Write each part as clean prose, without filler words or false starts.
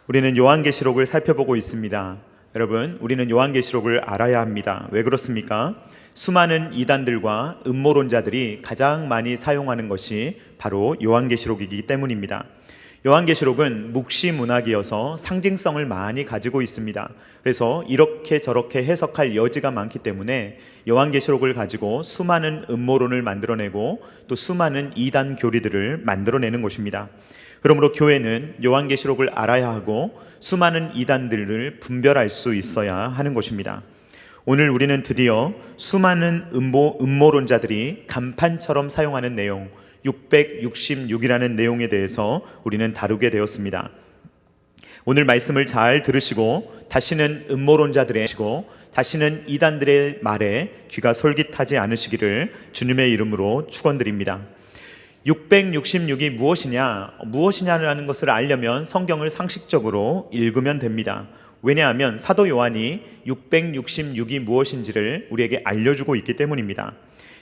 우리는 요한계시록을 살펴보고 있습니다. 여러분, 우리는 요한계시록을 알아야 합니다. 왜 그렇습니까? 수많은 이단들과 음모론자들이 가장 많이 사용하는 것이 바로 요한계시록이기 때문입니다. 요한계시록은 묵시문학이어서 상징성을 많이 가지고 있습니다. 그래서 이렇게 저렇게 해석할 여지가 많기 때문에 요한계시록을 가지고 수많은 음모론을 만들어내고 또 수많은 이단 교리들을 만들어내는 것입니다. 그러므로 교회는 요한계시록을 알아야 하고 수많은 이단들을 분별할 수 있어야 하는 것입니다. 오늘 우리는 드디어 수많은 음모론자들이 간판처럼 사용하는 내용 666이라는 내용에 대해서 우리는 다루게 되었습니다. 오늘 말씀을 잘 들으시고 다시는 음모론자들의 다시는 이단들의 말에 귀가 솔깃하지 않으시기를 주님의 이름으로 축원드립니다. 666이 무엇이냐라는 것을 알려면 성경을 상식적으로 읽으면 됩니다. 왜냐하면 사도 요한이 666이 무엇인지를 우리에게 알려주고 있기 때문입니다.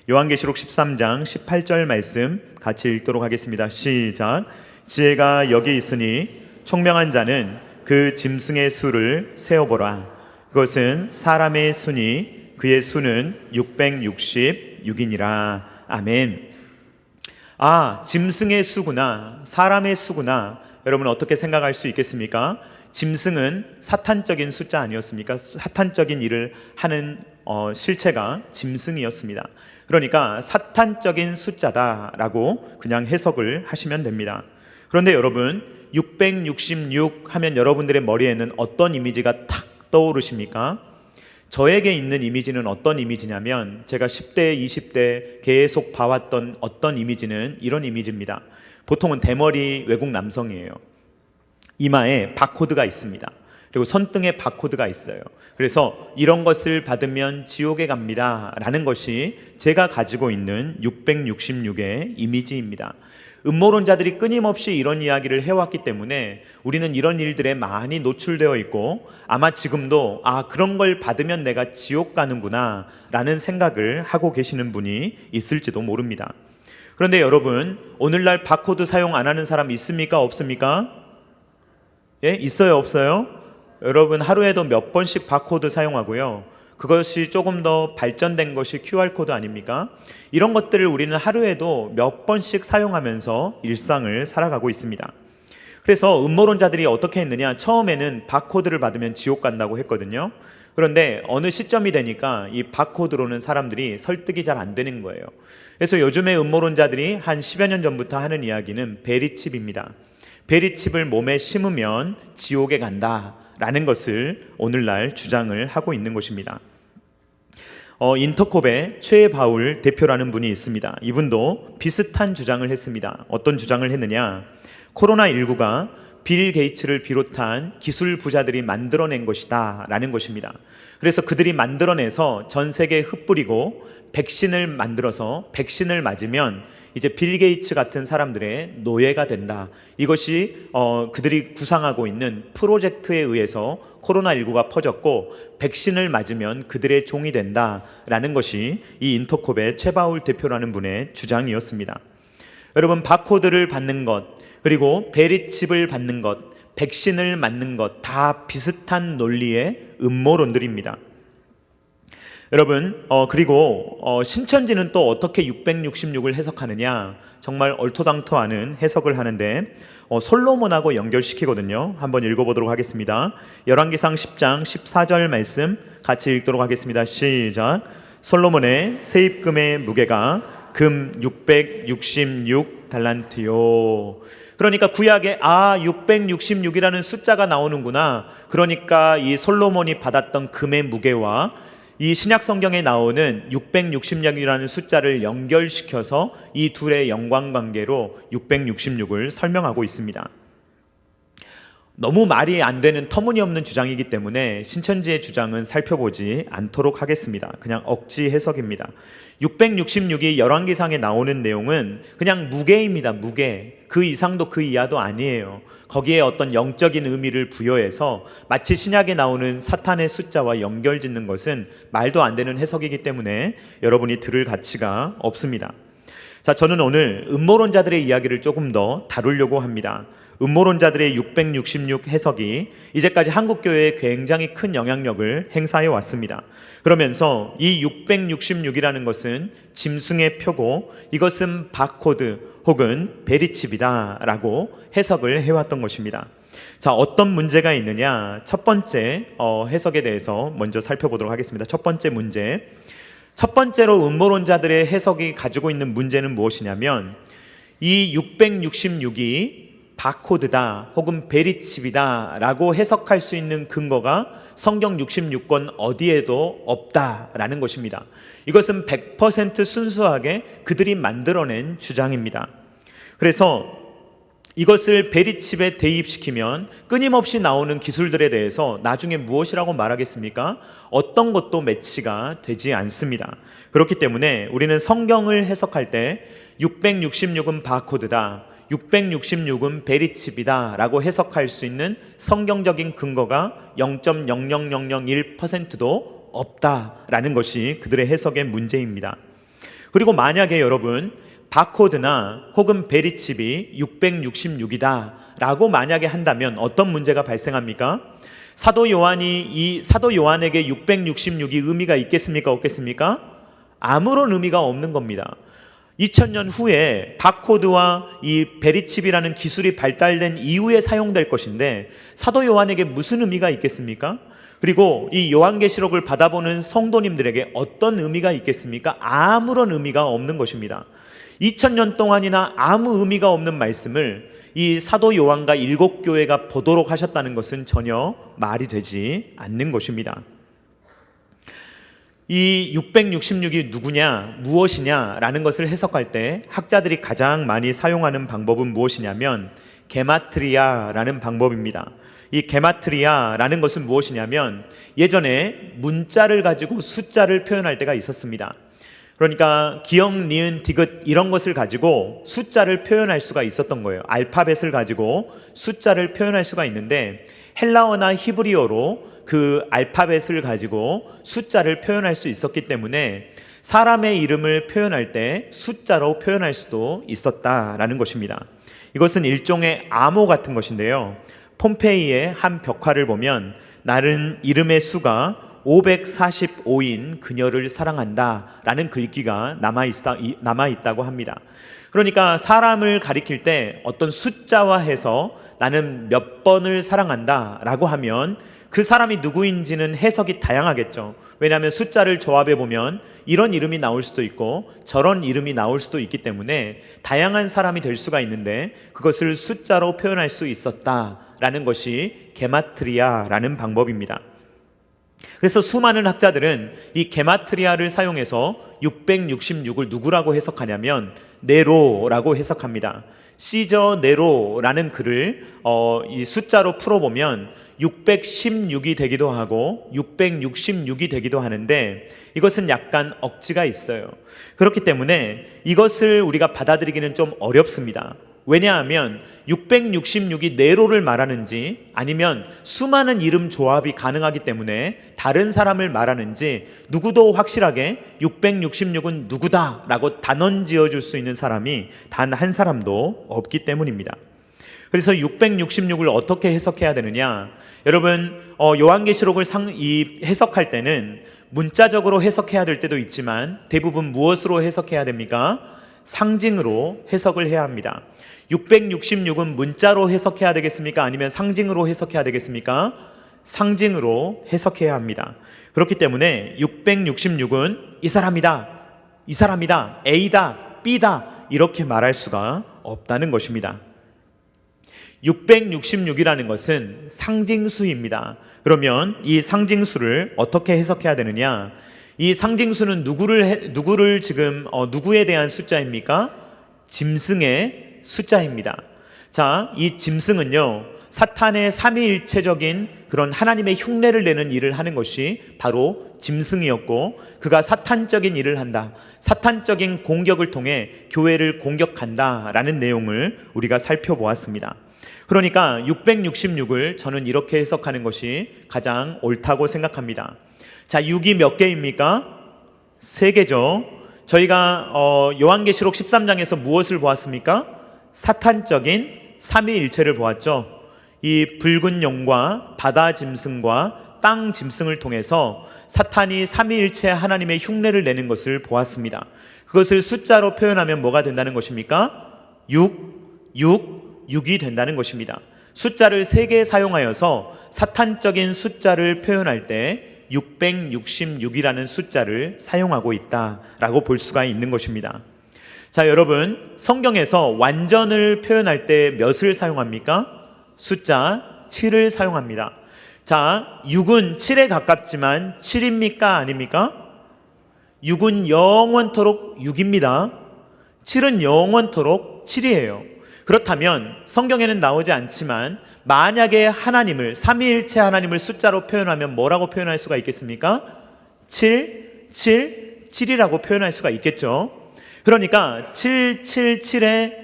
요한계시록 13장 18절 말씀 같이 읽도록 하겠습니다. 시작. 지혜가 여기 있으니 총명한 자는 그 짐승의 수를 세어보라. 그것은 사람의 수니 그의 수는 666이니라. 아멘. 짐승의 수구나, 사람의 수구나. 여러분 어떻게 생각할 수 있겠습니까? 짐승은 사탄적인 숫자 아니었습니까? 사탄적인 일을 하는 실체가 짐승이었습니다. 그러니까 사탄적인 숫자다라고 그냥 해석을 하시면 됩니다. 그런데 여러분 666 하면 여러분들의 머리에는 어떤 이미지가 탁 떠오르십니까? 저에게 있는 이미지는 어떤 이미지냐면 제가 10대, 20대 계속 봐왔던 어떤 이미지는 이런 이미지입니다. 보통은 대머리 외국 남성이에요. 이마에 바코드가 있습니다. 그리고 손등에 바코드가 있어요. 그래서 이런 것을 받으면 지옥에 갑니다 라는 것이 제가 가지고 있는 666의 이미지입니다. 음모론자들이 끊임없이 이런 이야기를 해왔기 때문에 우리는 이런 일들에 많이 노출되어 있고 아마 지금도 그런 걸 받으면 내가 지옥 가는구나 라는 생각을 하고 계시는 분이 있을지도 모릅니다. 그런데 여러분, 오늘날 바코드 사용 안 하는 사람 있습니까? 없습니까? 예? 있어요? 없어요? 여러분 하루에도 몇 번씩 바코드 사용하고요. 그것이 조금 더 발전된 것이 QR코드 아닙니까? 이런 것들을 우리는 하루에도 몇 번씩 사용하면서 일상을 살아가고 있습니다. 그래서 음모론자들이 어떻게 했느냐? 처음에는 바코드를 받으면 지옥 간다고 했거든요. 그런데 어느 시점이 되니까 이 바코드로는 사람들이 설득이 잘 안 되는 거예요. 그래서 요즘에 음모론자들이 한 10여 년 전부터 하는 이야기는 베리칩입니다. 베리칩을 몸에 심으면 지옥에 간다라는 것을 오늘날 주장을 하고 있는 것입니다. 인터콥의 최바울 대표라는 분이 있습니다. 이분도 비슷한 주장을 했습니다. 어떤 주장을 했느냐? 코로나19가 빌 게이츠를 비롯한 기술 부자들이 만들어낸 것이다 라는 것입니다. 그래서 그들이 만들어내서 전 세계에 흩뿌리고 백신을 만들어서 백신을 맞으면 이제 빌 게이츠 같은 사람들의 노예가 된다. 이것이 그들이 구상하고 있는 프로젝트에 의해서 코로나19가 퍼졌고 백신을 맞으면 그들의 종이 된다라는 것이 이 인터콥의 최바울 대표라는 분의 주장이었습니다. 여러분, 바코드를 받는 것, 그리고 베리칩을 받는 것, 백신을 맞는 것 다 비슷한 논리의 음모론들입니다. 여러분, 그리고 신천지는 또 어떻게 666을 해석하느냐? 정말 얼토당토하는 해석을 하는데 솔로몬하고 연결시키거든요. 한번 읽어보도록 하겠습니다. 열왕기상 10장 14절 말씀 같이 읽도록 하겠습니다. 시작. 솔로몬의 세입금의 무게가 금 666달란트요. 그러니까 구약에 666이라는 숫자가 나오는구나. 그러니까 이 솔로몬이 받았던 금의 무게와 이 신약 성경에 나오는 666이라는 숫자를 연결시켜서 이 둘의 연관관계로 666을 설명하고 있습니다. 너무 말이 안 되는 터무니없는 주장이기 때문에 신천지의 주장은 살펴보지 않도록 하겠습니다. 그냥 억지 해석입니다. 666이 열왕기상에 나오는 내용은 그냥 무게입니다. 무게. 그 이상도 그 이하도 아니에요. 거기에 어떤 영적인 의미를 부여해서 마치 신약에 나오는 사탄의 숫자와 연결짓는 것은 말도 안 되는 해석이기 때문에 여러분이 들을 가치가 없습니다. 자, 저는 오늘 음모론자들의 이야기를 조금 더 다루려고 합니다. 음모론자들의 666 해석이 이제까지 한국교회에 굉장히 큰 영향력을 행사해 왔습니다. 그러면서 이 666이라는 것은 짐승의 표고 이것은 바코드 혹은 베리칩이다 라고 해석을 해왔던 것입니다. 자, 어떤 문제가 있느냐? 첫 번째 해석에 대해서 먼저 살펴보도록 하겠습니다. 첫 번째 문제, 첫 번째로 음모론자들의 해석이 가지고 있는 문제는 무엇이냐면 이 666이 바코드다 혹은 베리칩이다 라고 해석할 수 있는 근거가 성경 66권 어디에도 없다라는 것입니다. 이것은 100% 순수하게 그들이 만들어낸 주장입니다. 그래서 이것을 베리칩에 대입시키면 끊임없이 나오는 기술들에 대해서 나중에 무엇이라고 말하겠습니까? 어떤 것도 매치가 되지 않습니다. 그렇기 때문에 우리는 성경을 해석할 때 666은 바코드다, 666은 베리칩이다 라고 해석할 수 있는 성경적인 근거가 0.00001%도 없다라는 것이 그들의 해석의 문제입니다. 그리고 만약에 여러분 바코드나 혹은 베리칩이 666이다 라고 만약에 한다면 어떤 문제가 발생합니까? 사도 요한에게 666이 의미가 있겠습니까? 없겠습니까? 아무런 의미가 없는 겁니다. 2000년 후에 바코드와 이 베리칩이라는 기술이 발달된 이후에 사용될 것인데 사도 요한에게 무슨 의미가 있겠습니까? 그리고 이 요한계시록을 받아보는 성도님들에게 어떤 의미가 있겠습니까? 아무런 의미가 없는 것입니다. 2000년 동안이나 아무 의미가 없는 말씀을 이 사도 요한과 7교회가 보도록 하셨다는 것은 전혀 말이 되지 않는 것입니다. 이 666이 누구냐, 무엇이냐라는 것을 해석할 때 학자들이 가장 많이 사용하는 방법은 무엇이냐면 게마트리아라는 방법입니다. 이 게마트리아라는 것은 무엇이냐면 예전에 문자를 가지고 숫자를 표현할 때가 있었습니다. 그러니까 기역, 니은, 디귿 이런 것을 가지고 숫자를 표현할 수가 있었던 거예요. 알파벳을 가지고 숫자를 표현할 수가 있는데 헬라어나 히브리어로 그 알파벳을 가지고 숫자를 표현할 수 있었기 때문에 사람의 이름을 표현할 때 숫자로 표현할 수도 있었다라는 것입니다. 이것은 일종의 암호 같은 것인데요. 폼페이의 한 벽화를 보면 나는 이름의 수가 545인 그녀를 사랑한다 라는 글귀가 남아있다고 합니다. 그러니까 사람을 가리킬 때 어떤 숫자화해서 나는 몇 번을 사랑한다 라고 하면 그 사람이 누구인지는 해석이 다양하겠죠. 왜냐하면 숫자를 조합해 보면 이런 이름이 나올 수도 있고 저런 이름이 나올 수도 있기 때문에 다양한 사람이 될 수가 있는데 그것을 숫자로 표현할 수 있었다라는 것이 게마트리아라는 방법입니다. 그래서 수많은 학자들은 이 게마트리아를 사용해서 666을 누구라고 해석하냐면 네로라고 해석합니다. 시저 네로라는 글을 이 숫자로 풀어보면 616이 되기도 하고 666이 되기도 하는데 이것은 약간 억지가 있어요. 그렇기 때문에 이것을 우리가 받아들이기는 좀 어렵습니다. 왜냐하면 666이 네로를 말하는지 아니면 수많은 이름 조합이 가능하기 때문에 다른 사람을 말하는지 누구도 확실하게 666은 누구다라고 단언 지어줄 수 있는 사람이 단 한 사람도 없기 때문입니다. 그래서 666을 어떻게 해석해야 되느냐? 여러분 요한계시록을 해석할 때는 문자적으로 해석해야 될 때도 있지만 대부분 무엇으로 해석해야 됩니까? 상징으로 해석을 해야 합니다. 666은 문자로 해석해야 되겠습니까? 아니면 상징으로 해석해야 되겠습니까? 상징으로 해석해야 합니다. 그렇기 때문에 666은 이 사람이다, A다, B다 이렇게 말할 수가 없다는 것입니다. 666이라는 것은 상징수입니다. 그러면 이 상징수를 어떻게 해석해야 되느냐? 이 상징수는 누구에 대한 숫자입니까? 짐승의 숫자입니다. 자, 이 짐승은요, 사탄의 삼위일체적인 그런 하나님의 흉내를 내는 일을 하는 것이 바로 짐승이었고, 그가 사탄적인 일을 한다, 사탄적인 공격을 통해 교회를 공격한다라는 내용을 우리가 살펴보았습니다. 그러니까 666을 저는 이렇게 해석하는 것이 가장 옳다고 생각합니다. 자, 6이 몇 개입니까? 3개죠. 저희가 요한계시록 13장에서 무엇을 보았습니까? 사탄적인 삼위일체를 보았죠. 이 붉은 용과 바다 짐승과 땅 짐승을 통해서 사탄이 삼위일체 하나님의 흉내를 내는 것을 보았습니다. 그것을 숫자로 표현하면 뭐가 된다는 것입니까? 6이 된다는 것입니다. 숫자를 3개 사용하여서 사탄적인 숫자를 표현할 때 666이라는 숫자를 사용하고 있다라고 볼 수가 있는 것입니다. 자, 여러분, 성경에서 완전을 표현할 때 몇을 사용합니까? 숫자 7을 사용합니다. 자, 6은 7에 가깝지만 7입니까? 아닙니까? 6은 영원토록 6입니다. 7은 영원토록 7이에요. 그렇다면 성경에는 나오지 않지만 만약에 하나님을, 삼위일체 하나님을 숫자로 표현하면 뭐라고 표현할 수가 있겠습니까? 7이라고 표현할 수가 있겠죠. 그러니까 777에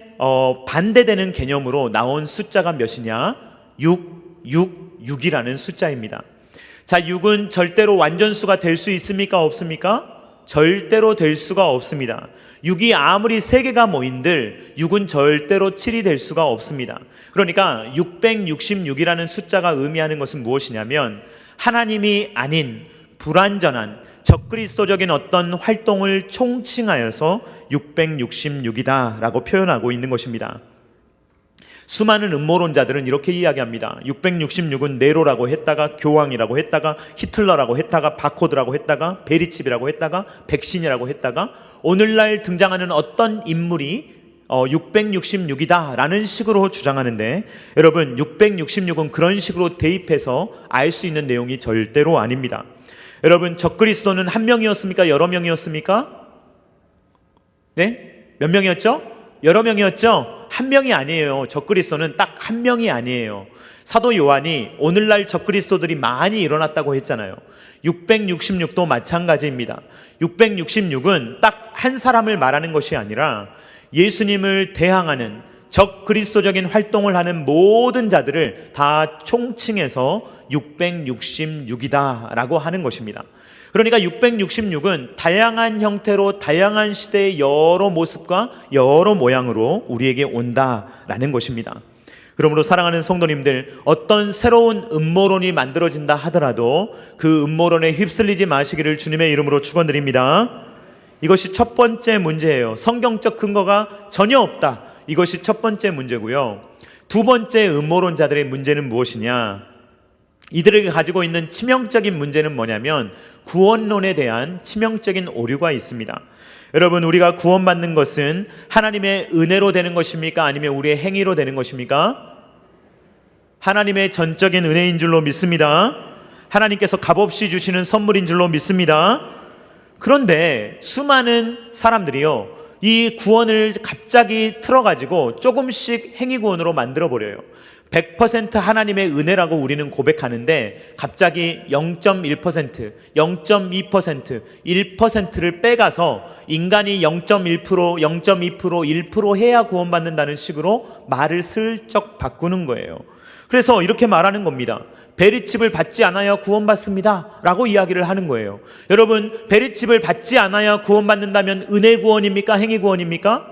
반대되는 개념으로 나온 숫자가 몇이냐? 6이라는 숫자입니다. 자, 6은 절대로 완전수가 될 수 있습니까? 없습니까? 절대로 될 수가 없습니다. 6이 아무리 3개가 모인들 6은 절대로 7이 될 수가 없습니다. 그러니까 666이라는 숫자가 의미하는 것은 무엇이냐면 하나님이 아닌 불완전한 적그리스도적인 어떤 활동을 총칭하여서 666이다 라고 표현하고 있는 것입니다. 수많은 음모론자들은 이렇게 이야기합니다. 666은 네로라고 했다가 교황이라고 했다가 히틀러라고 했다가 바코드라고 했다가 베리칩이라고 했다가 백신이라고 했다가 오늘날 등장하는 어떤 인물이 666이다 라는 식으로 주장하는데, 여러분, 666은 그런 식으로 대입해서 알 수 있는 내용이 절대로 아닙니다. 여러분, 적그리스도는 한 명이었습니까? 여러 명이었습니까? 네? 몇 명이었죠? 여러 명이었죠? 한 명이 아니에요. 적그리스도는 딱 한 명이 아니에요. 사도 요한이 오늘날 적그리스도들이 많이 일어났다고 했잖아요. 666도 마찬가지입니다. 666은 딱 한 사람을 말하는 것이 아니라 예수님을 대항하는 적그리스도적인 활동을 하는 모든 자들을 다 총칭해서 666이다 라고 하는 것입니다. 그러니까 666은 다양한 형태로 다양한 시대의 여러 모습과 여러 모양으로 우리에게 온다라는 것입니다. 그러므로 사랑하는 성도님들, 어떤 새로운 음모론이 만들어진다 하더라도 그 음모론에 휩쓸리지 마시기를 주님의 이름으로 축원드립니다. 이것이 첫 번째 문제예요. 성경적 근거가 전혀 없다. 이것이 첫 번째 문제고요. 두 번째 음모론자들의 문제는 무엇이냐? 이들에게 가지고 있는 치명적인 문제는 뭐냐면 구원론에 대한 치명적인 오류가 있습니다. 여러분, 우리가 구원받는 것은 하나님의 은혜로 되는 것입니까? 아니면 우리의 행위로 되는 것입니까? 하나님의 전적인 은혜인 줄로 믿습니다. 하나님께서 값없이 주시는 선물인 줄로 믿습니다. 그런데 수많은 사람들이요, 이 구원을 갑자기 틀어가지고 조금씩 행위구원으로 만들어버려요. 100% 하나님의 은혜라고 우리는 고백하는데 갑자기 0.1%, 0.2%, 1%를 빼가서 인간이 0.1%, 0.2%, 1% 해야 구원받는다는 식으로 말을 슬쩍 바꾸는 거예요. 그래서 이렇게 말하는 겁니다. 베리칩을 받지 않아야 구원받습니다 라고 이야기를 하는 거예요. 여러분, 베리칩을 받지 않아야 구원받는다면 은혜 구원입니까? 행위 구원입니까?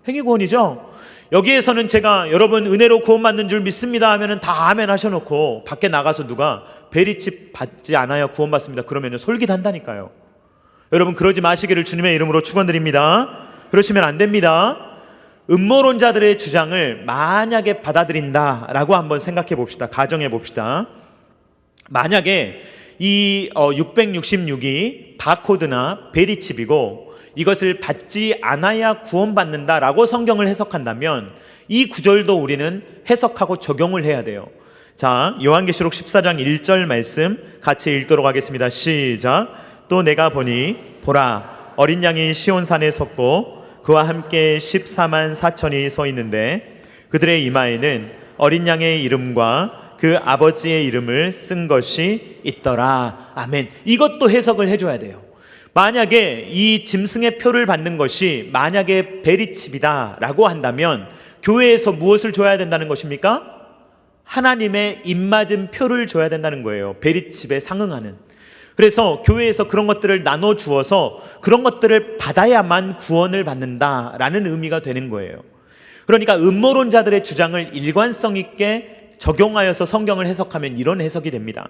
행위 구원이죠. 여기에서는 제가 여러분 은혜로 구원받는 줄 믿습니다 하면은 다 아멘 하셔놓고 밖에 나가서 누가 베리칩 받지 않아야 구원받습니다 그러면은 솔깃한다니까요. 여러분, 그러지 마시기를 주님의 이름으로 축원드립니다. 그러시면 안 됩니다. 음모론자들의 주장을 만약에 받아들인다라고 한번 생각해 봅시다. 가정해 봅시다. 만약에 이 666이 바코드나 베리칩이고 이것을 받지 않아야 구원받는다라고 성경을 해석한다면 이 구절도 우리는 해석하고 적용을 해야 돼요. 자, 요한계시록 14장 1절 말씀 같이 읽도록 하겠습니다. 시작. 또 내가 보니 보라, 어린 양이 시온산에 섰고 그와 함께 14만 4천이 서 있는데 그들의 이마에는 어린 양의 이름과 그 아버지의 이름을 쓴 것이 있더라. 아멘. 이것도 해석을 해줘야 돼요. 만약에 이 짐승의 표를 받는 것이 만약에 베리칩이다 라고 한다면 교회에서 무엇을 줘야 된다는 것입니까? 하나님의 입맞은 표를 줘야 된다는 거예요. 베리칩에 상응하는. 그래서 교회에서 그런 것들을 나눠 주어서 그런 것들을 받아야만 구원을 받는다라는 의미가 되는 거예요. 그러니까 음모론자들의 주장을 일관성 있게 적용하여서 성경을 해석하면 이런 해석이 됩니다.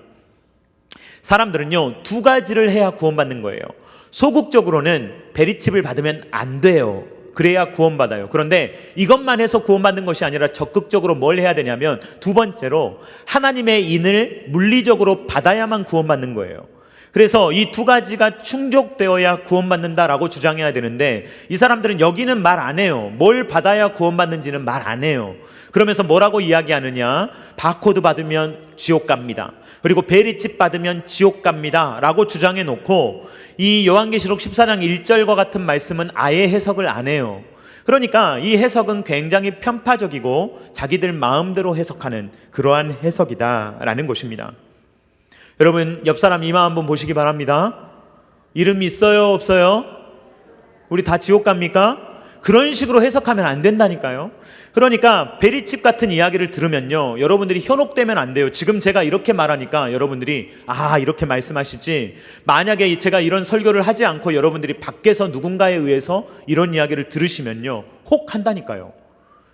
사람들은요, 두 가지를 해야 구원받는 거예요. 소극적으로는 베리칩을 받으면 안 돼요. 그래야 구원받아요. 그런데 이것만 해서 구원받는 것이 아니라 적극적으로 뭘 해야 되냐면, 두 번째로 하나님의 인을 물리적으로 받아야만 구원받는 거예요. 그래서 이 두 가지가 충족되어야 구원받는다라고 주장해야 되는데, 이 사람들은 여기는 말 안 해요. 뭘 받아야 구원받는지는 말 안 해요. 그러면서 뭐라고 이야기하느냐? 바코드 받으면 지옥 갑니다. 그리고 베리칩 받으면 지옥 갑니다 라고 주장해 놓고, 이 요한계시록 14장 1절과 같은 말씀은 아예 해석을 안 해요. 그러니까 이 해석은 굉장히 편파적이고 자기들 마음대로 해석하는 그러한 해석이다라는 것입니다. 여러분, 옆 사람 이마 한번 보시기 바랍니다. 이름 있어요, 없어요? 우리 다 지옥 갑니까? 그런 식으로 해석하면 안 된다니까요. 그러니까 베리칩 같은 이야기를 들으면요, 여러분들이 현혹되면 안 돼요. 지금 제가 이렇게 말하니까 여러분들이 이렇게 말씀하시지, 만약에 제가 이런 설교를 하지 않고 여러분들이 밖에서 누군가에 의해서 이런 이야기를 들으시면요, 혹 한다니까요.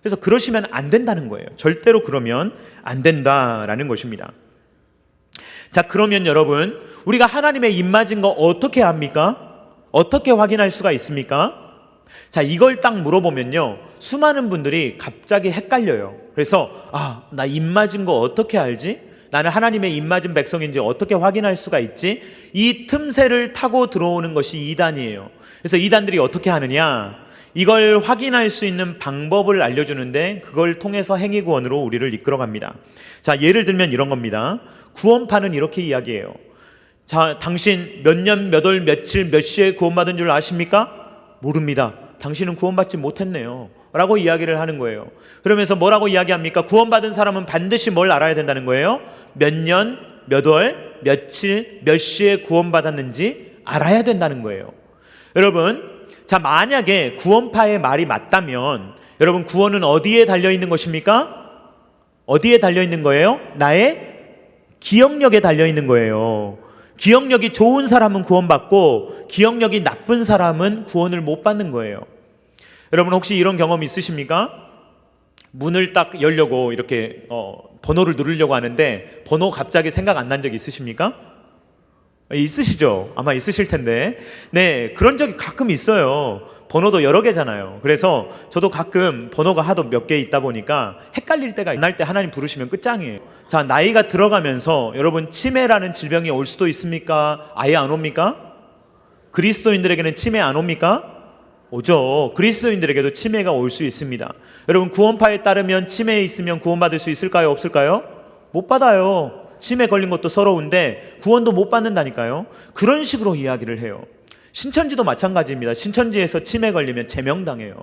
그래서 그러시면 안 된다는 거예요. 절대로 그러면 안 된다라는 것입니다. 자, 그러면 여러분, 우리가 하나님의 입맞은 거 어떻게 합니까? 어떻게 확인할 수가 있습니까? 자, 이걸 딱 물어보면요, 수많은 분들이 갑자기 헷갈려요. 그래서 나 입맞은 거 어떻게 알지? 나는 하나님의 입맞은 백성인지 어떻게 확인할 수가 있지? 이 틈새를 타고 들어오는 것이 이단이에요. 그래서 이단들이 어떻게 하느냐, 이걸 확인할 수 있는 방법을 알려주는데, 그걸 통해서 행위구원으로 우리를 이끌어갑니다. 자, 예를 들면 이런 겁니다. 구원파는 이렇게 이야기해요. 자, 당신 몇 년, 몇 월, 며칠, 몇 시에 구원받은 줄 아십니까? 모릅니다. 당신은 구원받지 못했네요 라고 이야기를 하는 거예요. 그러면서 뭐라고 이야기합니까? 구원받은 사람은 반드시 뭘 알아야 된다는 거예요? 몇 년, 몇 월, 며칠, 몇 시에 구원받았는지 알아야 된다는 거예요. 여러분, 자, 만약에 구원파의 말이 맞다면, 여러분, 구원은 어디에 달려있는 것입니까? 어디에 달려있는 거예요? 나의 기억력에 달려있는 거예요. 기억력이 좋은 사람은 구원받고 기억력이 나쁜 사람은 구원을 못 받는 거예요. 여러분, 혹시 이런 경험 있으십니까? 문을 딱 열려고 이렇게 번호를 누르려고 하는데 번호 갑자기 생각 안 난 적 있으십니까? 있으시죠? 아마 있으실 텐데. 네, 그런 적이 가끔 있어요. 번호도 여러 개잖아요. 그래서 저도 가끔 번호가 하도 몇 개 있다 보니까 헷갈릴 때가 날 때 하나님 부르시면 끝장이에요. 자, 나이가 들어가면서 여러분, 치매라는 질병이 올 수도 있습니까? 아예 안 옵니까? 그리스도인들에게는 치매 안 옵니까? 오죠. 그리스도인들에게도 치매가 올 수 있습니다. 여러분, 구원파에 따르면 치매에 있으면 구원받을 수 있을까요? 없을까요? 못 받아요. 치매 걸린 것도 서러운데 구원도 못 받는다니까요. 그런 식으로 이야기를 해요. 신천지도 마찬가지입니다. 신천지에서 치매 걸리면 제명당해요.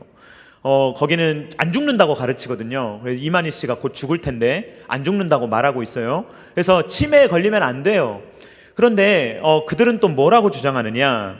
거기는 안 죽는다고 가르치거든요. 그래서 이만희 씨가 곧 죽을 텐데 안 죽는다고 말하고 있어요. 그래서 치매에 걸리면 안 돼요. 그런데 그들은 또 뭐라고 주장하느냐,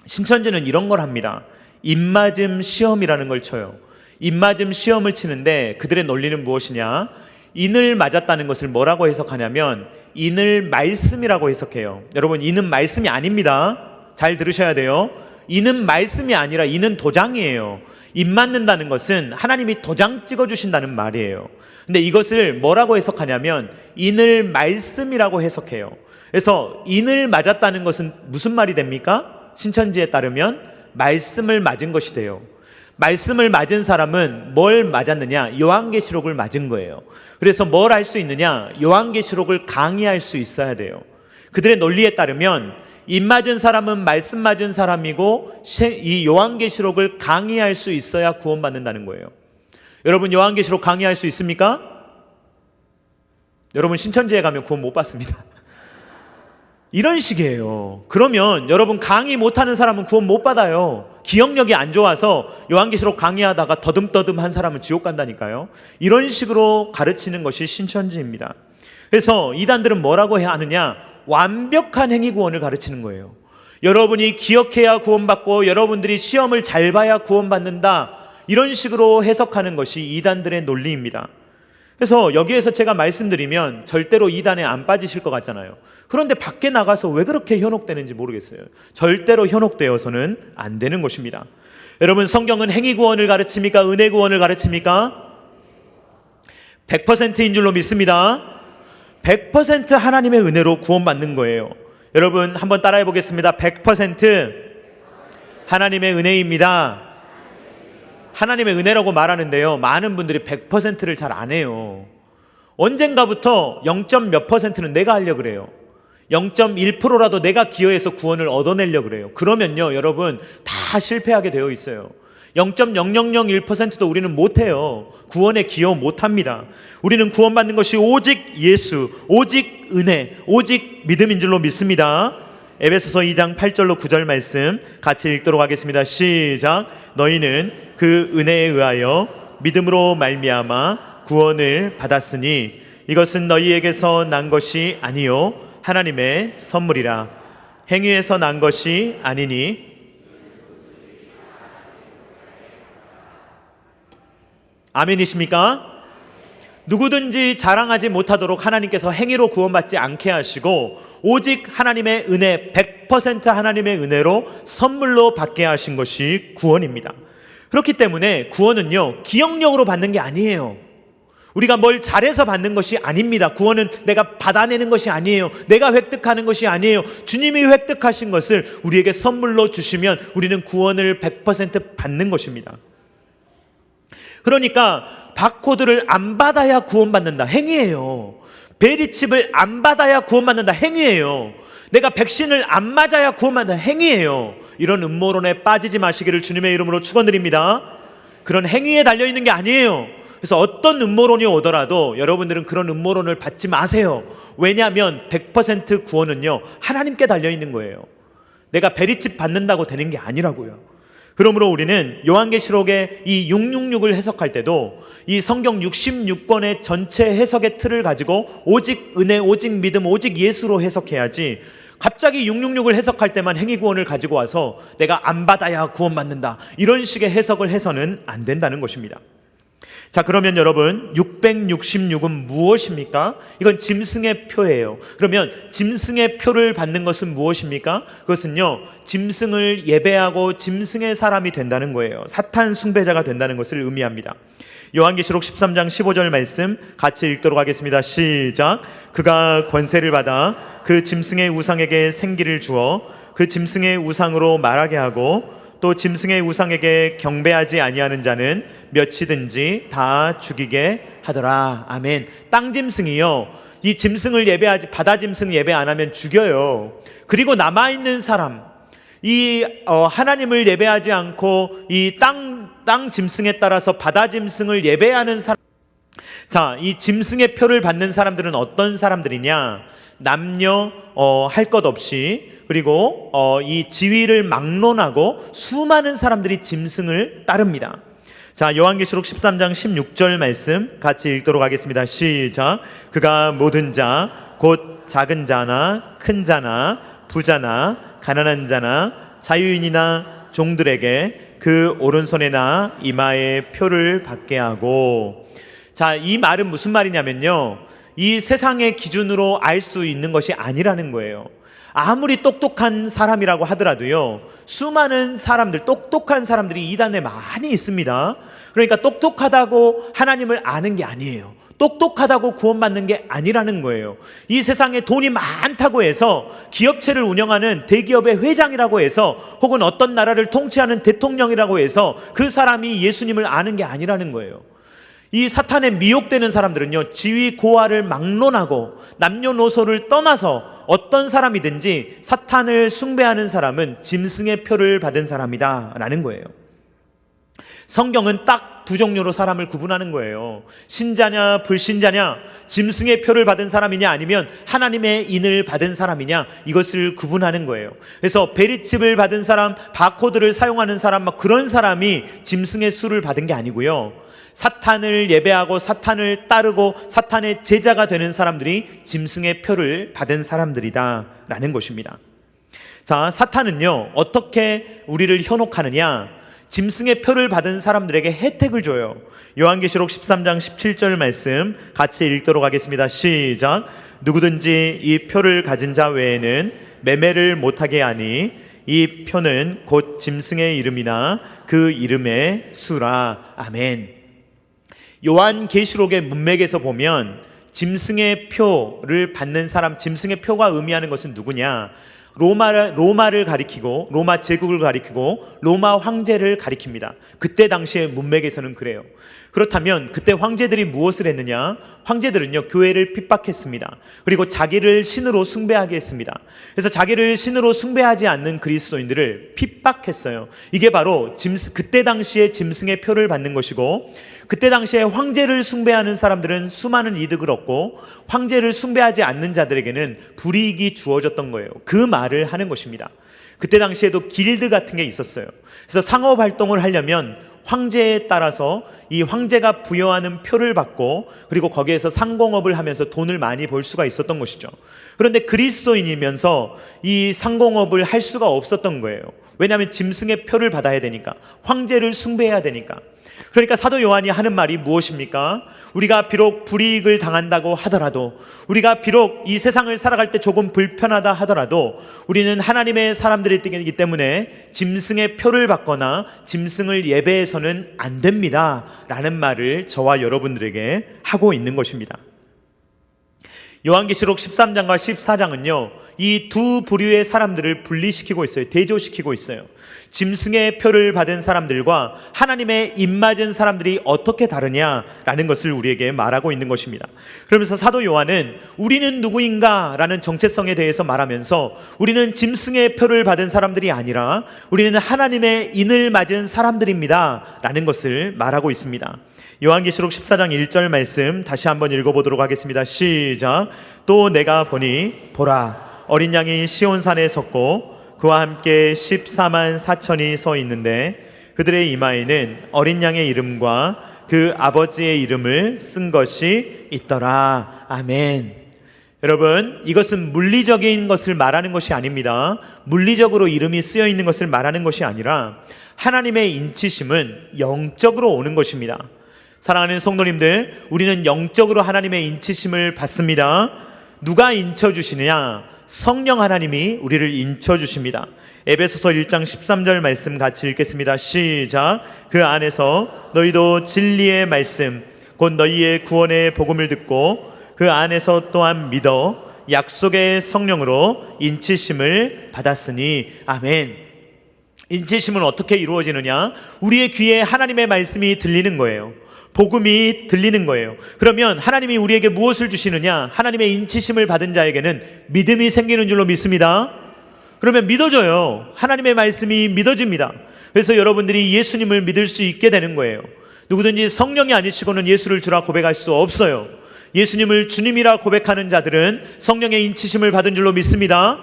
신천지는 이런 걸 합니다. 입맞음 시험이라는 걸 쳐요. 입맞음 시험을 치는데 그들의 논리는 무엇이냐, 인을 맞았다는 것을 뭐라고 해석하냐면 인을 말씀이라고 해석해요. 여러분, 인은 말씀이 아닙니다. 잘 들으셔야 돼요. 인은 말씀이 아니라 인은 도장이에요. 인 맞는다는 것은 하나님이 도장 찍어주신다는 말이에요. 근데 이것을 뭐라고 해석하냐면 인을 말씀이라고 해석해요. 그래서 인을 맞았다는 것은 무슨 말이 됩니까? 신천지에 따르면 말씀을 맞은 것이 돼요. 말씀을 맞은 사람은 뭘 맞았느냐? 요한계시록을 맞은 거예요. 그래서 뭘 할 수 있느냐? 요한계시록을 강의할 수 있어야 돼요. 그들의 논리에 따르면 입 맞은 사람은 말씀 맞은 사람이고 이 요한계시록을 강의할 수 있어야 구원받는다는 거예요. 여러분, 요한계시록 강의할 수 있습니까? 여러분, 신천지에 가면 구원 못 받습니다. 이런 식이에요. 그러면 여러분, 강의 못하는 사람은 구원 못 받아요. 기억력이 안 좋아서 요한계시록 강의하다가 더듬더듬 한 사람은 지옥 간다니까요. 이런 식으로 가르치는 것이 신천지입니다. 그래서 이단들은 뭐라고 해야 하느냐, 완벽한 행위구원을 가르치는 거예요. 여러분이 기억해야 구원받고 여러분들이 시험을 잘 봐야 구원받는다, 이런 식으로 해석하는 것이 이단들의 논리입니다. 그래서 여기에서 제가 말씀드리면 절대로 이단에 안 빠지실 것 같잖아요. 그런데 밖에 나가서 왜 그렇게 현혹되는지 모르겠어요. 절대로 현혹되어서는 안 되는 것입니다. 여러분, 성경은 행위 구원을 가르칩니까? 은혜 구원을 가르칩니까? 100%인 줄로 믿습니다. 100% 하나님의 은혜로 구원받는 거예요. 여러분, 한번 따라해 보겠습니다. 100% 하나님의 은혜입니다. 하나님의 은혜라고 말하는데요, 많은 분들이 100%를 잘 안 해요. 언젠가부터 0. 몇 %는 내가 하려고 그래요. 0.1%라도 내가 기여해서 구원을 얻어내려고 그래요. 그러면요, 여러분, 다 실패하게 되어 있어요. 0.0001%도 우리는 못해요. 구원에 기여 못합니다. 우리는 구원받는 것이 오직 예수, 오직 은혜, 오직 믿음인 줄로 믿습니다. 에베소서 2장 8절로 9절 말씀 같이 읽도록 하겠습니다. 시작. 너희는 그 은혜에 의하여 믿음으로 말미암아 구원을 받았으니 이것은 너희에게서 난 것이 아니요 하나님의 선물이라. 행위에서 난 것이 아니니. 아멘이십니까? 누구든지 자랑하지 못하도록 하나님께서 행위로 구원받지 않게 하시고 오직 하나님의 은혜, 100% 하나님의 은혜로 선물로 받게 하신 것이 구원입니다. 그렇기 때문에 구원은요, 기억력으로 받는 게 아니에요. 우리가 뭘 잘해서 받는 것이 아닙니다. 구원은 내가 받아내는 것이 아니에요. 내가 획득하는 것이 아니에요. 주님이 획득하신 것을 우리에게 선물로 주시면 우리는 구원을 100% 받는 것입니다. 그러니까 바코드를 안 받아야 구원받는다, 행위예요. 베리칩을 안 받아야 구원받는다, 행위예요. 내가 백신을 안 맞아야 구원받는다, 행위예요. 이런 음모론에 빠지지 마시기를 주님의 이름으로 축원드립니다. 그런 행위에 달려있는 게 아니에요. 그래서 어떤 음모론이 오더라도 여러분들은 그런 음모론을 받지 마세요. 왜냐하면 100% 구원은요, 하나님께 달려있는 거예요. 내가 베리칩 받는다고 되는 게 아니라고요. 그러므로 우리는 요한계시록의 이 666을 해석할 때도 이 성경 66권의 전체 해석의 틀을 가지고 오직 은혜, 오직 믿음, 오직 예수로 해석해야지, 갑자기 666을 해석할 때만 행위구원을 가지고 와서 내가 안 받아야 구원받는다, 이런 식의 해석을 해서는 안 된다는 것입니다. 자, 그러면 여러분, 666은 무엇입니까? 이건 짐승의 표예요. 그러면 짐승의 표를 받는 것은 무엇입니까? 그것은요, 짐승을 예배하고 짐승의 사람이 된다는 거예요. 사탄 숭배자가 된다는 것을 의미합니다. 요한계시록 13장 15절 말씀 같이 읽도록 하겠습니다. 시작. 그가 권세를 받아 그 짐승의 우상에게 생기를 주어 그 짐승의 우상으로 말하게 하고 또 짐승의 우상에게 경배하지 아니하는 자는 몇이든지 다 죽이게 하더라. 아멘. 땅 짐승이요, 이 짐승을 예배하지, 바다 짐승 예배 안 하면 죽여요. 그리고 남아있는 사람, 이 하나님을 예배하지 않고 이 땅 짐승에 따라서 바다 짐승을 예배하는 사람, 자, 이 짐승의 표를 받는 사람들은 어떤 사람들이냐? 남녀 할 것 없이, 그리고 이 지위를 막론하고 수많은 사람들이 짐승을 따릅니다. 자, 요한계시록 13장 16절 말씀 같이 읽도록 하겠습니다. 시작. 그가 모든 자, 곧 작은 자나 큰 자나 부자나 가난한 자나 자유인이나 종들에게 그 오른손에나 이마에 표를 받게 하고. 자, 이 말은 무슨 말이냐면요, 이 세상의 기준으로 알 수 있는 것이 아니라는 거예요. 아무리 똑똑한 사람이라고 하더라도요, 수많은 사람들, 똑똑한 사람들이 이 단에 많이 있습니다. 그러니까 똑똑하다고 하나님을 아는 게 아니에요. 똑똑하다고 구원받는 게 아니라는 거예요. 이 세상에 돈이 많다고 해서 기업체를 운영하는 대기업의 회장이라고 해서, 혹은 어떤 나라를 통치하는 대통령이라고 해서 그 사람이 예수님을 아는 게 아니라는 거예요. 이 사탄에 미혹되는 사람들은요, 지위 고하를 막론하고 남녀노소를 떠나서 어떤 사람이든지 사탄을 숭배하는 사람은 짐승의 표를 받은 사람이다 라는 거예요. 성경은 딱 두 종류로 사람을 구분하는 거예요. 신자냐 불신자냐, 짐승의 표를 받은 사람이냐 아니면 하나님의 인을 받은 사람이냐, 이것을 구분하는 거예요. 그래서 베리칩을 받은 사람, 바코드를 사용하는 사람, 막 그런 사람이 짐승의 수를 받은 게 아니고요, 사탄을 예배하고 사탄을 따르고 사탄의 제자가 되는 사람들이 짐승의 표를 받은 사람들이다 라는 것입니다. 자, 사탄은요, 어떻게 우리를 현혹하느냐? 짐승의 표를 받은 사람들에게 혜택을 줘요. 요한계시록 13장 17절 말씀 같이 읽도록 하겠습니다. 시작. 누구든지 이 표를 가진 자 외에는 매매를 못하게 하니 이 표는 곧 짐승의 이름이나 그 이름의 수라. 아멘. 요한계시록의 문맥에서 보면 짐승의 표를 받는 사람, 짐승의 표가 의미하는 것은 누구냐? 로마를 가리키고, 로마 제국을 가리키고 로마 황제를 가리킵니다. 그때 당시의 문맥에서는 그래요. 그렇다면 그때 황제들이 무엇을 했느냐? 황제들은요, 교회를 핍박했습니다. 그리고 자기를 신으로 숭배하게 했습니다. 그래서 자기를 신으로 숭배하지 않는 그리스도인들을 핍박했어요. 이게 바로 그때 당시에 짐승의 표를 받는 것이고, 그때 당시에 황제를 숭배하는 사람들은 수많은 이득을 얻고 황제를 숭배하지 않는 자들에게는 불이익이 주어졌던 거예요. 그 말을 하는 것입니다. 그때 당시에도 길드 같은 게 있었어요. 그래서 상업 활동을 하려면 황제에 따라서 이 황제가 부여하는 표를 받고, 그리고 거기에서 상공업을 하면서 돈을 많이 벌 수가 있었던 것이죠. 그런데 그리스도인이면서 이 상공업을 할 수가 없었던 거예요. 왜냐하면 짐승의 표를 받아야 되니까, 황제를 숭배해야 되니까. 그러니까 사도 요한이 하는 말이 무엇입니까? 우리가 비록 불이익을 당한다고 하더라도, 우리가 비록 이 세상을 살아갈 때 조금 불편하다 하더라도 우리는 하나님의 사람들이기 때문에 짐승의 표를 받거나 짐승을 예배해서는 안 됩니다 라는 말을 저와 여러분들에게 하고 있는 것입니다. 요한계시록 13장과 14장은요, 이 두 부류의 사람들을 분리시키고 있어요. 대조시키고 있어요. 짐승의 표를 받은 사람들과 하나님의 입맞은 사람들이 어떻게 다르냐라는 것을 우리에게 말하고 있는 것입니다. 그러면서 사도 요한은 우리는 누구인가 라는 정체성에 대해서 말하면서 우리는 짐승의 표를 받은 사람들이 아니라 우리는 하나님의 인을 맞은 사람들입니다 라는 것을 말하고 있습니다. 요한계시록 14장 1절 말씀 다시 한번 읽어보도록 하겠습니다. 시작. 또 내가 보니 보라, 어린 양이 시온산에 섰고 그와 함께 14만 4천이 서 있는데 그들의 이마에는 어린 양의 이름과 그 아버지의 이름을 쓴 것이 있더라. 아멘. 여러분, 이것은 물리적인 것을 말하는 것이 아닙니다. 물리적으로 이름이 쓰여 있는 것을 말하는 것이 아니라 하나님의 인치심은 영적으로 오는 것입니다. 사랑하는 성도님들, 우리는 영적으로 하나님의 인치심을 받습니다. 누가 인쳐주시느냐? 성령 하나님이 우리를 인쳐주십니다. 에베소서 1장 13절 말씀 같이 읽겠습니다. 시작. 그 안에서 너희도 진리의 말씀 곧 너희의 구원의 복음을 듣고 그 안에서 또한 믿어 약속의 성령으로 인치심을 받았으니. 아멘. 인치심은 어떻게 이루어지느냐? 우리의 귀에 하나님의 말씀이 들리는 거예요. 복음이 들리는 거예요. 그러면 하나님이 우리에게 무엇을 주시느냐? 하나님의 인치심을 받은 자에게는 믿음이 생기는 줄로 믿습니다. 그러면 믿어져요. 하나님의 말씀이 믿어집니다. 그래서 여러분들이 예수님을 믿을 수 있게 되는 거예요. 누구든지 성령이 아니시고는 예수를 주라 고백할 수 없어요. 예수님을 주님이라 고백하는 자들은 성령의 인치심을 받은 줄로 믿습니다.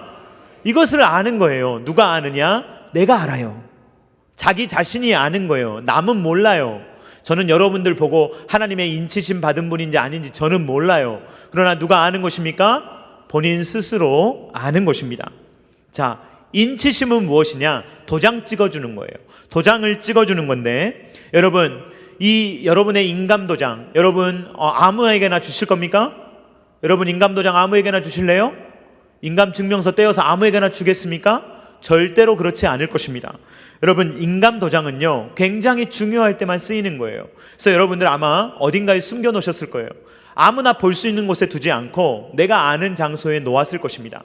이것을 아는 거예요. 누가 아느냐? 내가 알아요. 자기 자신이 아는 거예요. 남은 몰라요. 저는 여러분들 보고 하나님의 인치심 받은 분인지 아닌지 저는 몰라요. 그러나 누가 아는 것입니까? 본인 스스로 아는 것입니다. 자, 인치심은 무엇이냐? 도장 찍어주는 거예요. 도장을 찍어주는 건데, 여러분, 이 여러분의 인감도장, 여러분 아무에게나 주실 겁니까? 여러분 인감도장 아무에게나 주실래요? 인감증명서 떼어서 아무에게나 주겠습니까? 절대로 그렇지 않을 것입니다. 여러분, 인감도장은요 굉장히 중요할 때만 쓰이는 거예요. 그래서 여러분들 아마 어딘가에 숨겨 놓으셨을 거예요. 아무나 볼 수 있는 곳에 두지 않고 내가 아는 장소에 놓았을 것입니다.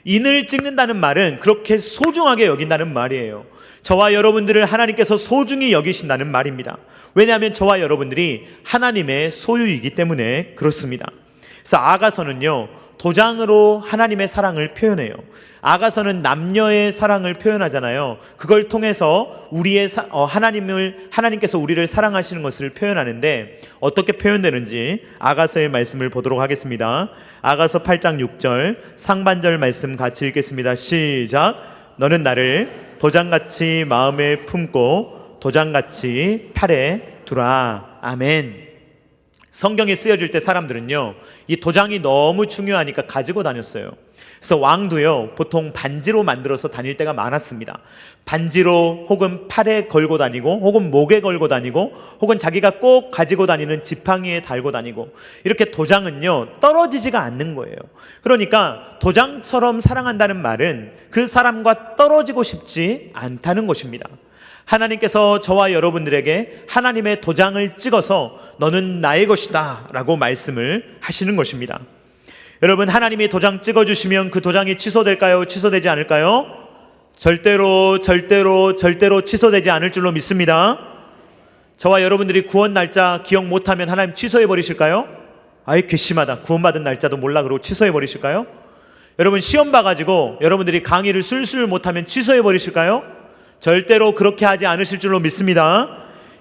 인을 찍는다는 말은 그렇게 소중하게 여긴다는 말이에요. 저와 여러분들을 하나님께서 소중히 여기신다는 말입니다. 왜냐하면 저와 여러분들이 하나님의 소유이기 때문에 그렇습니다. 그래서 아가서는요 도장으로 하나님의 사랑을 표현해요. 아가서는 남녀의 사랑을 표현하잖아요. 그걸 통해서 하나님께서 우리를 사랑하시는 것을 표현하는데, 어떻게 표현되는지 아가서의 말씀을 보도록 하겠습니다. 아가서 8장 6절 상반절 말씀 같이 읽겠습니다. 시작. 너는 나를 도장같이 마음에 품고 도장같이 팔에 두라. 아멘. 성경에 쓰여질 때 사람들은요, 이 도장이 너무 중요하니까 가지고 다녔어요. 그래서 왕도요, 보통 반지로 만들어서 다닐 때가 많았습니다. 반지로 혹은 팔에 걸고 다니고 혹은 목에 걸고 다니고 혹은 자기가 꼭 가지고 다니는 지팡이에 달고 다니고, 이렇게 도장은요 떨어지지가 않는 거예요. 그러니까 도장처럼 사랑한다는 말은 그 사람과 떨어지고 싶지 않다는 것입니다. 하나님께서 저와 여러분들에게 하나님의 도장을 찍어서 너는 나의 것이다 라고 말씀을 하시는 것입니다. 여러분, 하나님이 도장 찍어주시면 그 도장이 취소될까요? 취소되지 않을까요? 절대로 취소되지 않을 줄로 믿습니다. 저와 여러분들이 구원 날짜 기억 못하면 하나님 취소해 버리실까요? 아이, 괘씸하다, 구원받은 날짜도 몰라 그러고 취소해 버리실까요? 여러분, 시험 봐가지고 여러분들이 강의를 술술 못하면 취소해 버리실까요? 절대로 그렇게 하지 않으실 줄로 믿습니다.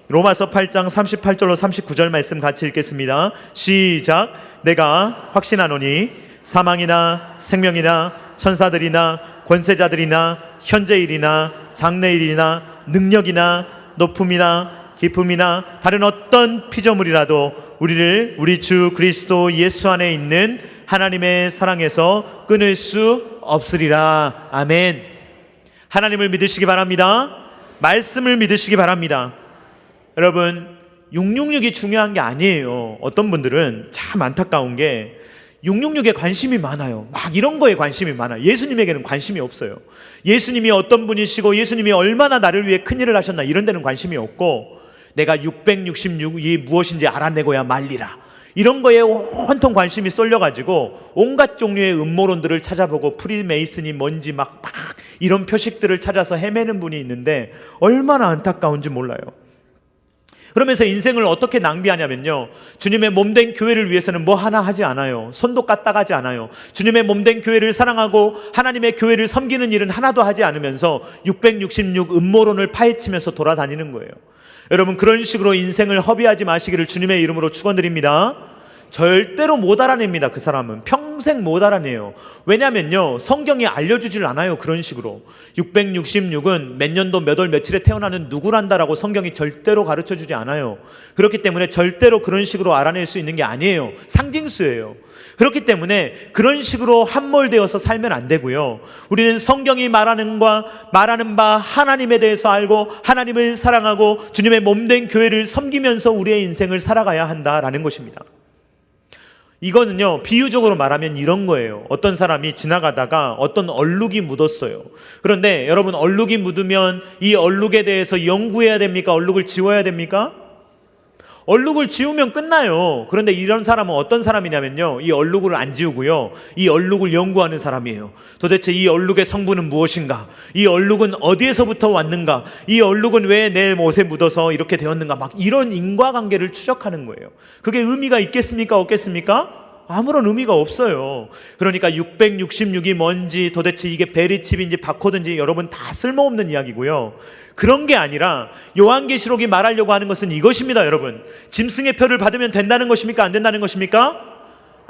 로마서 8장 38절로 39절 말씀 같이 읽겠습니다. 시작. 내가 확신하노니 사망이나 생명이나 천사들이나 권세자들이나 현재일이나 장래일이나 능력이나 높음이나 깊음이나 다른 어떤 피조물이라도 우리를 우리 주 그리스도 예수 안에 있는 하나님의 사랑에서 끊을 수 없으리라. 아멘. 하나님을 믿으시기 바랍니다. 말씀을 믿으시기 바랍니다. 여러분, 666이 중요한 게 아니에요. 어떤 분들은 참 안타까운 게 666에 관심이 많아요. 막 이런 거에 관심이 많아요. 예수님에게는 관심이 없어요. 예수님이 어떤 분이시고 예수님이 얼마나 나를 위해 큰일을 하셨나 이런 데는 관심이 없고, 내가 666이 무엇인지 알아내고야 말리라, 이런 거에 온통 관심이 쏠려가지고 온갖 종류의 음모론들을 찾아보고 프리메이슨이 뭔지 막 이런 표식들을 찾아서 헤매는 분이 있는데 얼마나 안타까운지 몰라요. 그러면서 인생을 어떻게 낭비하냐면요, 주님의 몸된 교회를 위해서는 뭐 하나 하지 않아요. 손도 까딱하지 않아요. 주님의 몸된 교회를 사랑하고 하나님의 교회를 섬기는 일은 하나도 하지 않으면서 666 음모론을 파헤치면서 돌아다니는 거예요. 여러분, 그런 식으로 인생을 허비하지 마시기를 주님의 이름으로 축원드립니다. 절대로 못 알아냅니다. 그 사람은 평생 못 알아내요. 왜냐면요, 성경이 알려주질 않아요. 그런 식으로 666은 몇 년도 몇 월 며칠에 태어나는 누구란다라고 성경이 절대로 가르쳐주지 않아요. 그렇기 때문에 절대로 그런 식으로 알아낼 수 있는 게 아니에요. 상징수예요. 그렇기 때문에 그런 식으로 함몰되어서 살면 안 되고요, 우리는 성경이 말하는 바 하나님에 대해서 알고 하나님을 사랑하고 주님의 몸된 교회를 섬기면서 우리의 인생을 살아가야 한다라는 것입니다. 이거는요, 비유적으로 말하면 이런 거예요. 어떤 사람이 지나가다가 어떤 얼룩이 묻었어요. 그런데 여러분, 얼룩이 묻으면 이 얼룩에 대해서 연구해야 됩니까? 얼룩을 지워야 됩니까? 얼룩을 지우면 끝나요. 그런데 이런 사람은 어떤 사람이냐면요, 이 얼룩을 안 지우고요, 이 얼룩을 연구하는 사람이에요. 도대체 이 얼룩의 성분은 무엇인가? 이 얼룩은 어디에서부터 왔는가? 이 얼룩은 왜 내 옷에 묻어서 이렇게 되었는가? 막 이런 인과관계를 추적하는 거예요. 그게 의미가 있겠습니까? 없겠습니까? 아무런 의미가 없어요. 그러니까 666이 뭔지, 도대체 이게 베리칩인지 바코드인지 여러분 다 쓸모없는 이야기고요. 그런 게 아니라 요한계시록이 말하려고 하는 것은 이것입니다. 여러분, 짐승의 표를 받으면 된다는 것입니까? 안 된다는 것입니까?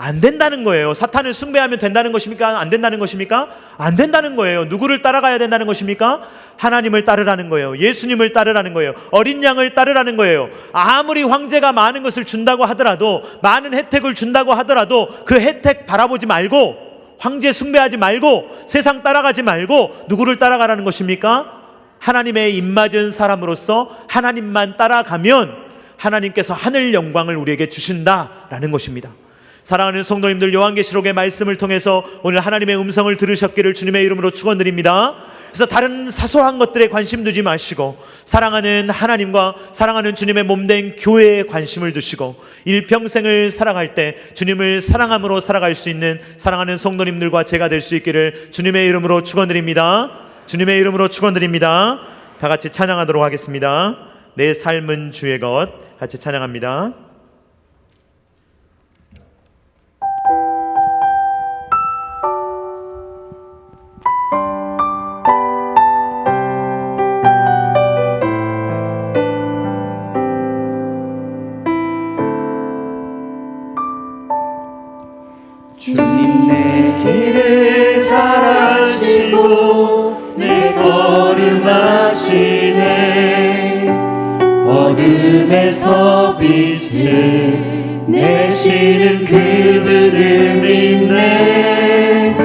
안 된다는 거예요. 사탄을 숭배하면 된다는 것입니까? 안 된다는 것입니까? 안 된다는 거예요. 누구를 따라가야 된다는 것입니까? 하나님을 따르라는 거예요. 예수님을 따르라는 거예요. 어린 양을 따르라는 거예요. 아무리 황제가 많은 것을 준다고 하더라도, 많은 혜택을 준다고 하더라도 그 혜택 바라보지 말고, 황제 숭배하지 말고, 세상 따라가지 말고 누구를 따라가라는 것입니까? 하나님의 입맞은 사람으로서 하나님만 따라가면 하나님께서 하늘 영광을 우리에게 주신다라는 것입니다. 사랑하는 성도님들, 요한계시록의 말씀을 통해서 오늘 하나님의 음성을 들으셨기를 주님의 이름으로 축원드립니다. 그래서 다른 사소한 것들에 관심 두지 마시고 사랑하는 하나님과 사랑하는 주님의 몸된 교회에 관심을 두시고 일평생을 살아갈 때 주님을 사랑함으로 살아갈 수 있는 사랑하는 성도님들과 제가 될 수 있기를 주님의 이름으로 축원드립니다. 주님의 이름으로 축원드립니다. 다 같이 찬양하도록 하겠습니다. 내 삶은 주의 것. 같이 찬양합니다. 주님 내 길을 잘 아시고 내 걸음 아시네. 어둠에서 빛을 내시는 그분을 믿네.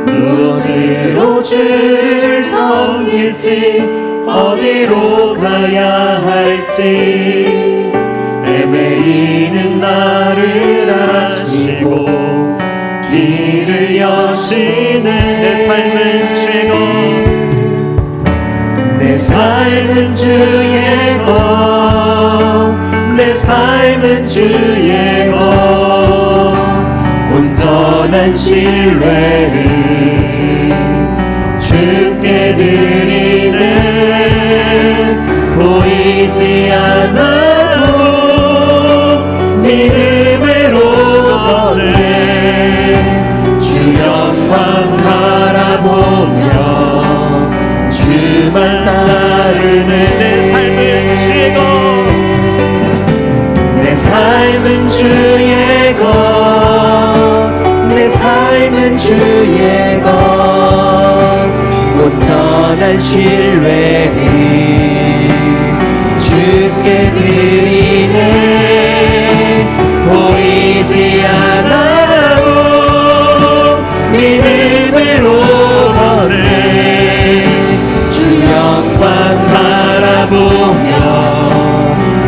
무엇으로 주를 섬길지 어디로 가야 할지 애매이는 나를 아시고 길을 여시네. 내 삶은 주의 것, 내 삶은 주의 것, 내 삶은 주의 것, 온전한 신뢰를 주께 드리네. 보이지 않아도 믿음으로 걷네. 주 영광 바라보며 주만 따르네. 내 삶은 주의 것, 내 삶은 주의 것, 내 삶은 주의 것, 온전한 신뢰를 주께 드리네. 보이지 않아도 믿음으로 걷네. 주 영광 바라보며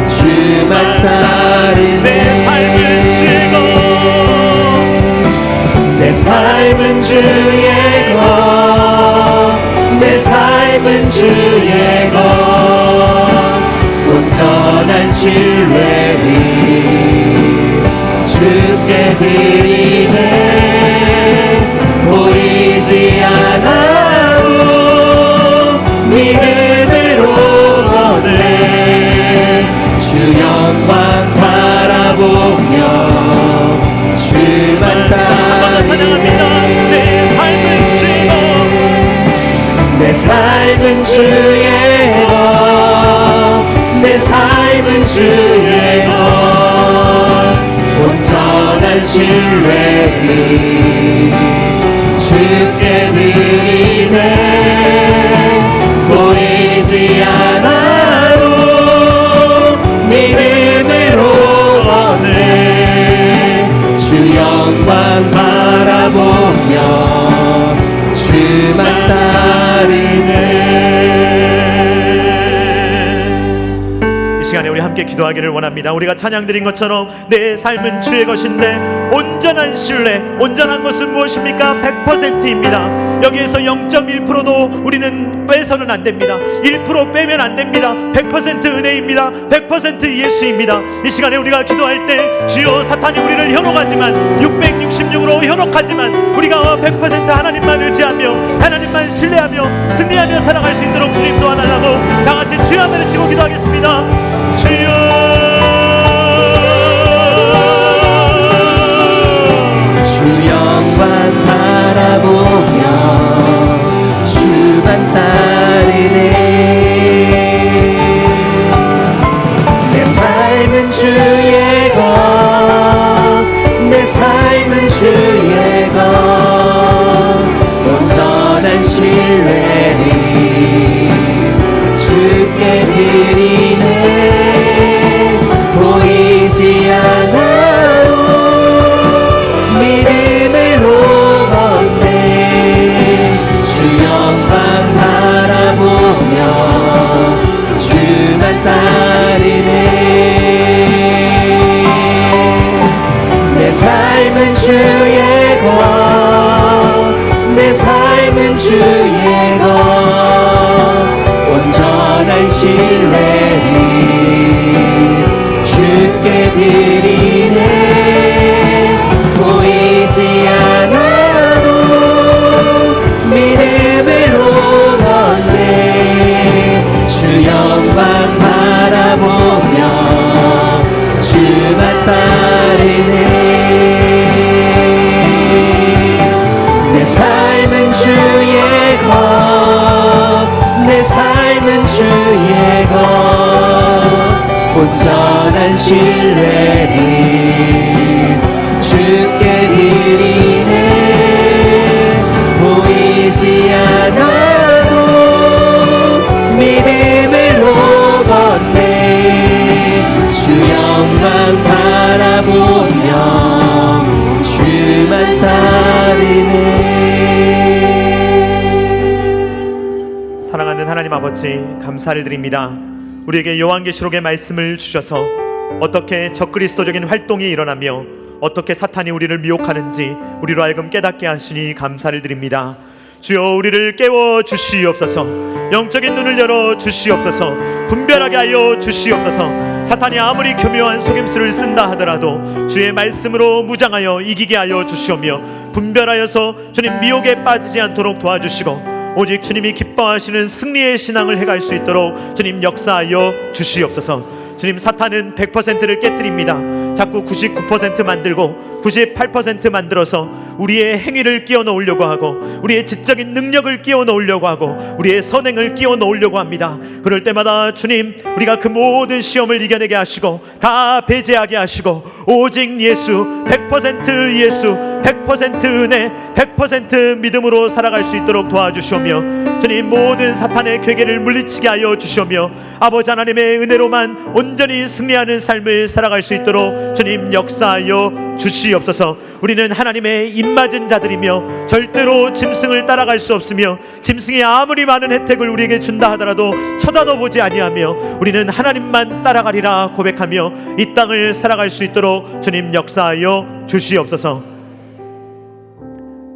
주만 따르네. 내 삶은 주의 것, 내 삶은 주의 것, 내 삶은 주의 것, 온전한 신뢰를 주께 드리네. 보이지 않아도 믿음으로 걷네. 주 영광 바라보며 주만 찬양합니다. 따르네. 내 삶은 주의 것, 내 삶은 주의 것, 내 삶은 주의 것, 온전한 신뢰를 주께 드리네. 보이지 않아도 믿음으로 걷네. 주 영광 바라보며 주만 따르네. 이 시간에 우리 함께 기도하기를 원합니다. 우리가 찬양 드린 것처럼 내 삶은 주의 것인데 온전한 신뢰, 온전한 것은 무엇입니까? 100%입니다. 여기에서 0.1%도 우리는 빼서는 안 됩니다. 1% 빼면 안 됩니다. 100% 은혜입니다. 100% 예수입니다. 이 시간에 우리가 기도할 때 주여 사탄이 우리를 현혹하지만 666으로 현혹하지만 우리가 100% 하나님만 의지하며 하나님만 신뢰하며 승리하며 살아갈 수 있도록 주님 도와달라고 다 같이 주여 하며 외치고 기도하겠습니다. 주여, 주 영광 바라보며 주만 따르네. 내 삶은 주의 것, 내 삶은 주의 것, 온전한 신뢰를 주께 드리네. 보이지 않아도 믿음으로 걷네. 주 영광 바라보며 주만 따르네. 내 삶은 주의 것, 내 삶은 주의 것, 온전한 신뢰를 주께 드리네. 보이지 않아도 믿음으로 걷네. 주 영광 바라보며 주만 따르네. 내 삶은 주의 것, 내 삶은 주의 것, 온전한 신뢰를 주께 드리네. 보이지 않아도 믿음으로 걷네. 주 영광 바라보며 하나님 아버지 감사를 드립니다. 우리에게 요한계시록의 말씀을 주셔서 어떻게 적그리스도적인 활동이 일어나며 어떻게 사탄이 우리를 미혹하는지 우리로 하여금 깨닫게 하시니 감사를 드립니다. 주여 우리를 깨워 주시옵소서. 영적인 눈을 열어 주시옵소서. 분별하게 하여 주시옵소서. 사탄이 아무리 교묘한 속임수를 쓴다 하더라도 주의 말씀으로 무장하여 이기게 하여 주시오며 분별하여서 주님 미혹에 빠지지 않도록 도와주시고 오직 주님이 기뻐하시는 승리의 신앙을 해갈 수 있도록 주님 역사하여 주시옵소서. 주님, 사탄은 100%를 깨뜨립니다. 자꾸 99% 만들고 98% 만들어서 우리의 행위를 끼워 넣으려고 하고 우리의 지적인 능력을 끼워 넣으려고 하고 우리의 선행을 끼워 넣으려고 합니다. 그럴 때마다 주님, 우리가 그 모든 시험을 이겨내게 하시고 다 배제하게 하시고 오직 예수, 100% 예수, 100% 은혜, 100% 믿음으로 살아갈 수 있도록 도와주시오며 주님, 모든 사탄의 괴계를 물리치게 하여 주시오며 아버지 하나님의 은혜로만 온전히 승리하는 삶을 살아갈 수 있도록 주님 역사하여 주시옵소서. 우리는 하나님의 입맞은 자들이며 절대로 짐승을 따라갈 수 없으며 짐승이 아무리 많은 혜택을 우리에게 준다 하더라도 쳐다도 보지 아니하며 우리는 하나님만 따라가리라 고백하며 이 땅을 살아갈 수 있도록 주님 역사하여 주시옵소서.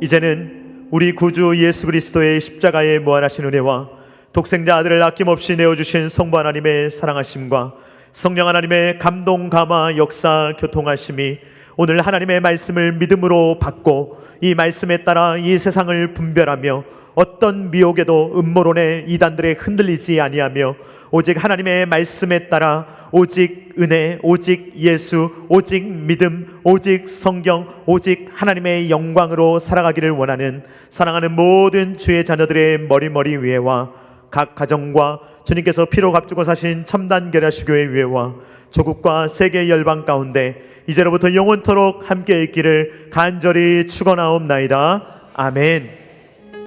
이제는 우리 구주 예수 그리스도의 십자가의 무한하신 은혜와 독생자 아들을 아낌없이 내어주신 성부 하나님의 사랑하심과 성령 하나님의 감동 감화 역사 교통하심이 오늘 하나님의 말씀을 믿음으로 받고 이 말씀에 따라 이 세상을 분별하며 어떤 미혹에도 음모론의 이단들에 흔들리지 아니하며 오직 하나님의 말씀에 따라 오직 은혜, 오직 예수, 오직 믿음, 오직 성경, 오직 하나님의 영광으로 살아가기를 원하는 사랑하는 모든 주의 자녀들의 머리 위에와 각 가정과 주님께서 피로 값주고 사신 첨단 결야수교회 위에와 조국과 세계 열방 가운데 이제로부터 영원토록 함께 있기를 간절히 축원하옵나이다. 아멘.